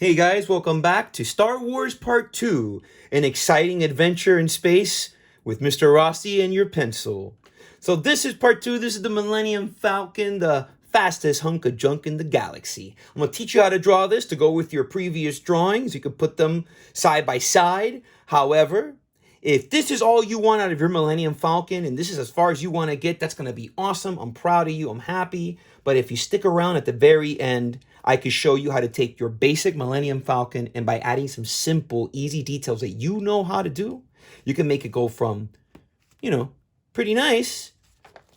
Hey guys, welcome back to Star Wars Part 2, an exciting adventure in space with Mr. Rossi and your pencil. So this is Part 2, this is the Millennium Falcon, the fastest hunk of junk in the galaxy. I'm going to teach you how to draw this to go with your previous drawings. You can put them side by side. However, if this is all you want out of your Millennium Falcon and this is as far as you want to get, that's going to be awesome. I'm proud of you. I'm happy. But if you stick around at the very end, I could show you how to take your basic Millennium Falcon and by adding some simple, easy details that you know how to do, you can make it go from, pretty nice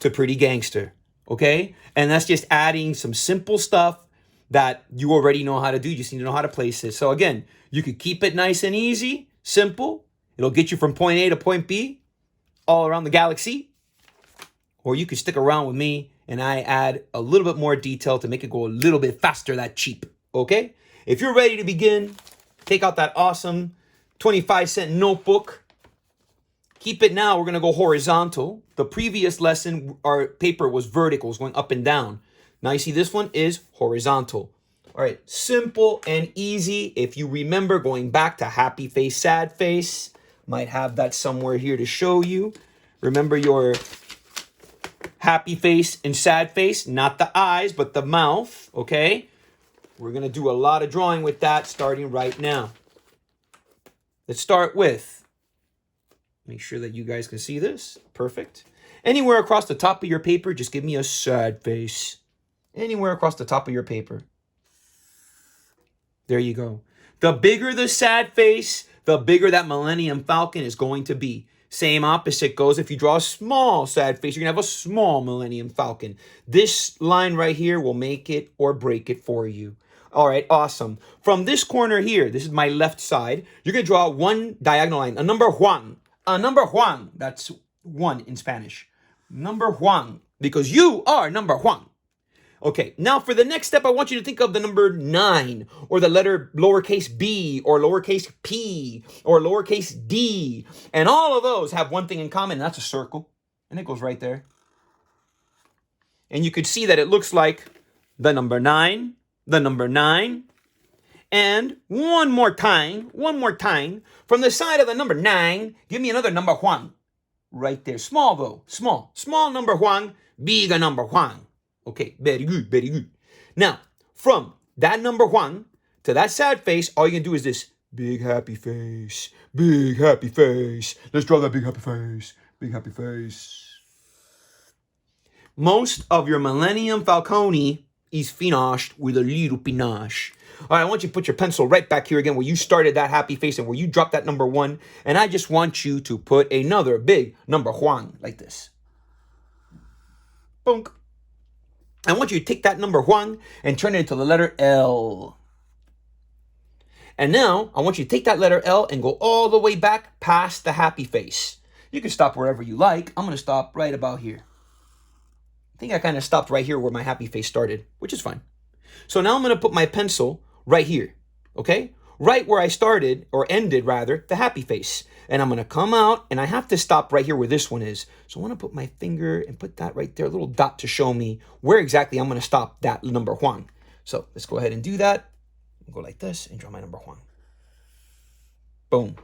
to pretty gangster. Okay? And that's just adding some simple stuff that you already know how to do. You just need to know how to place it. So again, you could keep it nice and easy, simple. It'll get you from point A to point B all around the galaxy. Or you could stick around with me and I add a little bit more detail to make it go a little bit faster, that cheap. Okay? If you're ready to begin, take out that awesome 25-cent notebook. Keep it now. We're going to go horizontal. The previous lesson, our paper was vertical, it was going up and down. Now you see this one is horizontal. All right, simple and easy. If you remember going back to happy face, sad face, might have that somewhere here to show you. Remember your happy face and sad face, not the eyes, but the mouth, okay? We're going to do a lot of drawing with that starting right now. Let's start with, make sure that you guys can see this. Perfect. Anywhere across the top of your paper, just give me a sad face. Anywhere across the top of your paper. There you go. The bigger the sad face, the bigger that Millennium Falcon is going to be. Same opposite goes if you draw a small sad face, you're going to have a small Millennium Falcon. This line right here will make it or break it for you. All right, awesome. From this corner here, this is my left side, you're going to draw one diagonal line, a number Juan. A number Juan, that's one in Spanish. Number Juan, because you are number Juan. Okay, now for the next step, I want you to think of the number 9, or the letter lowercase b, or lowercase p, or lowercase d. And all of those have one thing in common, and that's a circle. And it goes right there. And you could see that it looks like the number 9, and one more time, from the side of the number 9, give me another number Juan. Right there, small though, small number Juan, big number Juan. Okay, very good, very good. Now, from that number Juan to that sad face, all you can do is this big happy face, big happy face. Let's draw that big happy face, big happy face. Most of your Millennium Falcone is finished with a little panache. All right, I want you to put your pencil right back here again where you started that happy face and where you dropped that number 1. And I just want you to put another big number Juan like this. Bonk. I want you to take that number Juan and turn it into the letter L. And now, I want you to take that letter L and go all the way back past the happy face. You can stop wherever you like. I'm going to stop right about here. I think I kind of stopped right here where my happy face started, which is fine. So now I'm going to put my pencil right here, okay? Right where I started, or ended rather, the happy face. And I'm going to come out, and I have to stop right here where this one is. So I want to put my finger and put that right there, a little dot to show me where exactly I'm going to stop that number Juan. So let's go ahead and do that. Go like this and draw my number Juan. Boom.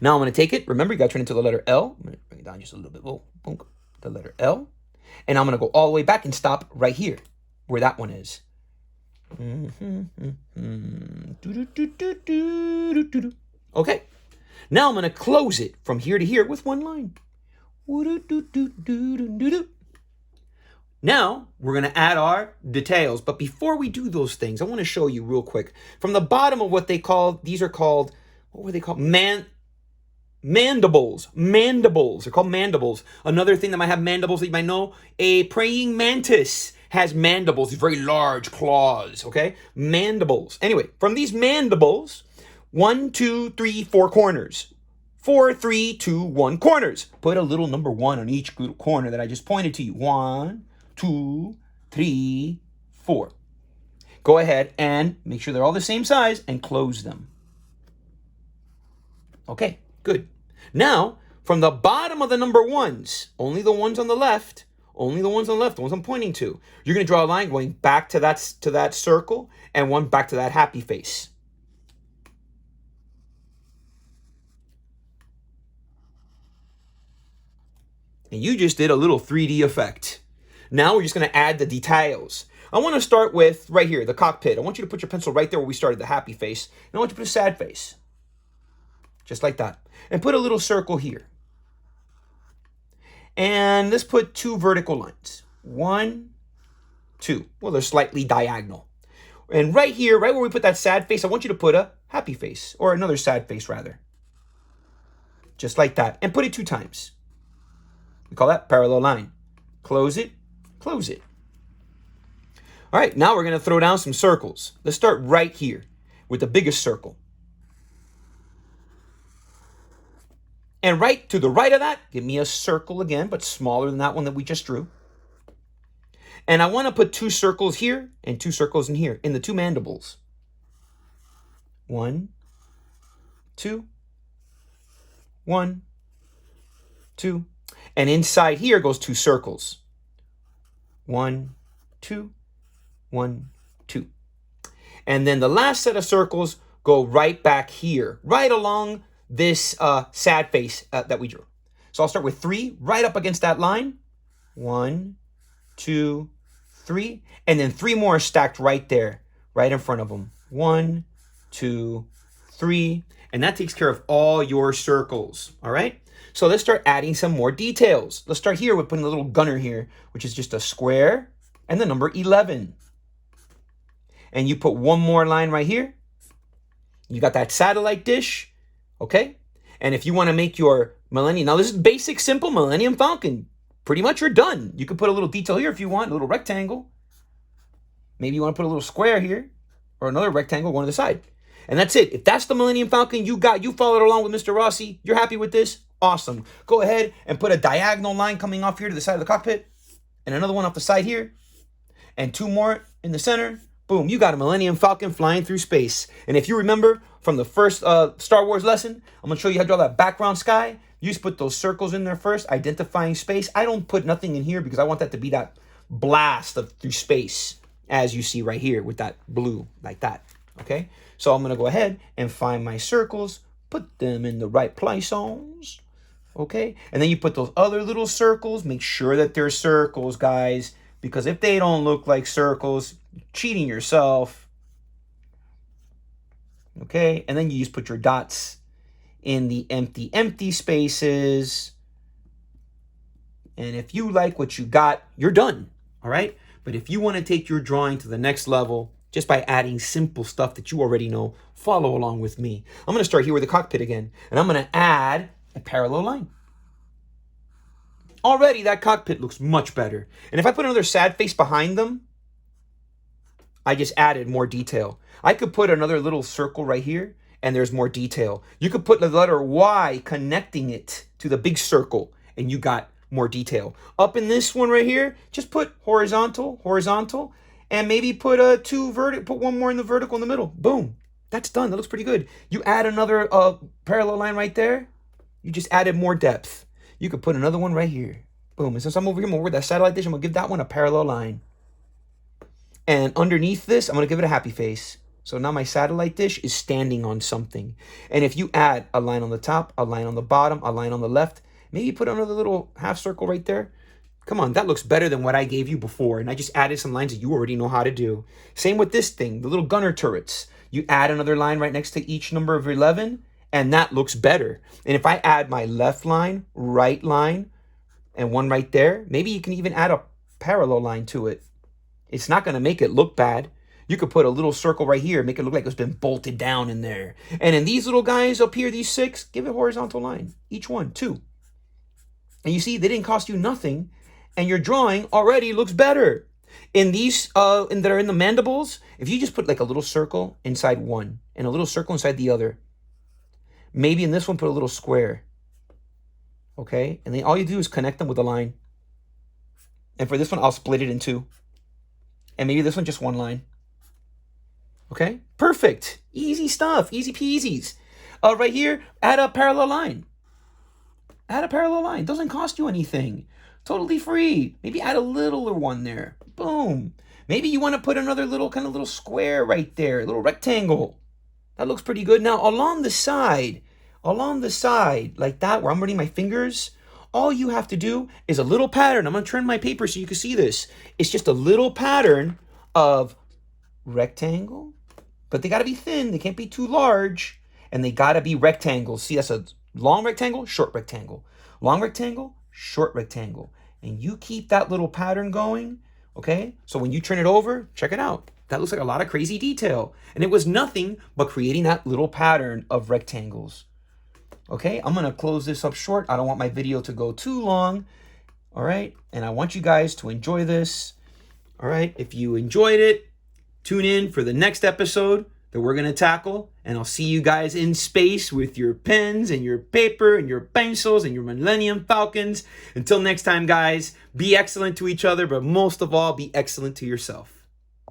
Now I'm going to take it. Remember, you got to turn it into the letter L. I'm going to bring it down just a little bit. Oh, boom. The letter L. And I'm going to go all the way back and stop right here where that one is. Okay. Now I'm going to close it from here to here with one line. Now we're going to add our details. But before we do those things, I want to show you real quick. From the bottom of what they call, these are called, what were they called? Mandibles. They're called mandibles. Another thing that might have mandibles that you might know, a praying mantis has mandibles, these very large claws, okay? Mandibles. Anyway, from these mandibles, 1, 2, 3, 4 corners. 4, 3, 2, 1 corners. Put a little number 1 on each little corner that I just pointed to you. 1, 2, 3, 4. Go ahead and make sure they're all the same size and close them. Okay, good. Now, from the bottom of the number 1s, only the ones on the left, the ones I'm pointing to, you're going to draw a line going back to that circle and one back to that happy face. And you just did a little 3D effect. Now we're just going to add the details. I want to start with right here, the cockpit. I want you to put your pencil right there where we started, the happy face. And I want you to put a sad face. Just like that. And put a little circle here. And let's put 2 vertical lines. 1, 2. Well, they're slightly diagonal. And right here, right where we put that sad face, I want you to put a happy face. Or another sad face, rather. Just like that. And put it 2 times. We call that parallel line. Close it, close it. All right, now we're going to throw down some circles. Let's start right here with the biggest circle. And right to the right of that, give me a circle again, but smaller than that one that we just drew. And I want to put 2 circles here and 2 circles in here, in the 2 mandibles. 1, 2, 1, 2. And inside here goes 2 circles. 1, 2, 1, 2. And then the last set of circles go right back here, right along this sad face that we drew. So I'll start with 3 right up against that line. 1, 2, 3. And then 3 more stacked right there, right in front of them. 1, 2, 3. And that takes care of all your circles. All right. So let's start adding some more details. Let's start here with putting a little gunner here, which is just a square and the number 11. And you put 1 more line right here. You got that satellite dish, okay? And if you want to make your Millennium, now this is basic, simple Millennium Falcon. Pretty much you're done. You could put a little detail here if you want, a little rectangle. Maybe you want to put a little square here or another rectangle going to the side. And that's it. If that's the Millennium Falcon you got, you followed along with Mr. Rossi, you're happy with this? Awesome. Go ahead and put a diagonal line coming off here to the side of the cockpit and another one off the side here and 2 more in the center. Boom, you got a Millennium Falcon flying through space. And if you remember from the first Star Wars lesson, I'm going to show you how to draw that background sky. You just put those circles in there first, identifying space. I don't put nothing in here because I want that to be that blast of through space, as you see right here with that blue, like that. Okay, so I'm going to go ahead and find my circles, put them in the right places. Okay, and then you put those other little circles. Make sure that they're circles, guys, because if they don't look like circles, you're cheating yourself. Okay, and then you just put your dots in the empty spaces. And if you like what you got, you're done. All right, but if you want to take your drawing to the next level, just by adding simple stuff that you already know, follow along with me. I'm going to start here with the cockpit again, and I'm going to add a parallel line. Already that cockpit looks much better. And if I put another sad face behind them, I just added more detail. I could put another little circle right here, and there's more detail. You could put the letter Y connecting it to the big circle, and you got more detail. Up in this one right here, just put horizontal, and maybe put put 1 more in the vertical in the middle. Boom. That's done. That looks pretty good. You add another parallel line right there. You just added more depth. You could put another one right here. Boom. And since I'm over here, I'm over that satellite dish, I'm going to give that one a parallel line. And underneath this, I'm going to give it a happy face. So now my satellite dish is standing on something. And if you add a line on the top, a line on the bottom, a line on the left, maybe put another little half circle right there. Come on, that looks better than what I gave you before. And I just added some lines that you already know how to do. Same with this thing, the little gunner turrets. You add another line right next to each number of 11, and that looks better. And if I add my left line, right line, and one right there, maybe you can even add a parallel line to it. It's not going to make it look bad. You could put a little circle right here, make it look like it's been bolted down in there. And in these little guys up here, these 6, give it a horizontal line. Each one, 2. And you see, they didn't cost you nothing. And your drawing already looks better. In these that are in the mandibles, if you just put like a little circle inside one and a little circle inside the other, maybe in this one put a little square. Okay, and then all you do is connect them with a line. And for this one, I'll split it in 2. And maybe this one just 1 line. Okay, perfect. Easy stuff, easy peasies. Right here, add a parallel line. Add a parallel line. Doesn't cost you anything. Totally free. Maybe add a littler one there. Boom. Maybe you want to put another little little square right there, a little rectangle. That looks pretty good. Now along the side, like that, where I'm running my fingers, All you have to do is a little pattern. I'm going to turn my paper so you can see this. It's just a little pattern of rectangle, but they got to be thin. They can't be too large, and they got to be rectangles. See, that's a long rectangle, short rectangle. Long rectangle, short rectangle. And you keep that little pattern going, okay? So when you turn it over, check it out. That looks like a lot of crazy detail. And it was nothing but creating that little pattern of rectangles. Okay, I'm going to close this up short. I don't want my video to go too long. All right, and I want you guys to enjoy this. All right, if you enjoyed it, tune in for the next episode that we're going to tackle. And I'll see you guys in space with your pens and your paper and your pencils and your Millennium Falcons. Until next time, guys, be excellent to each other, but most of all, be excellent to yourself.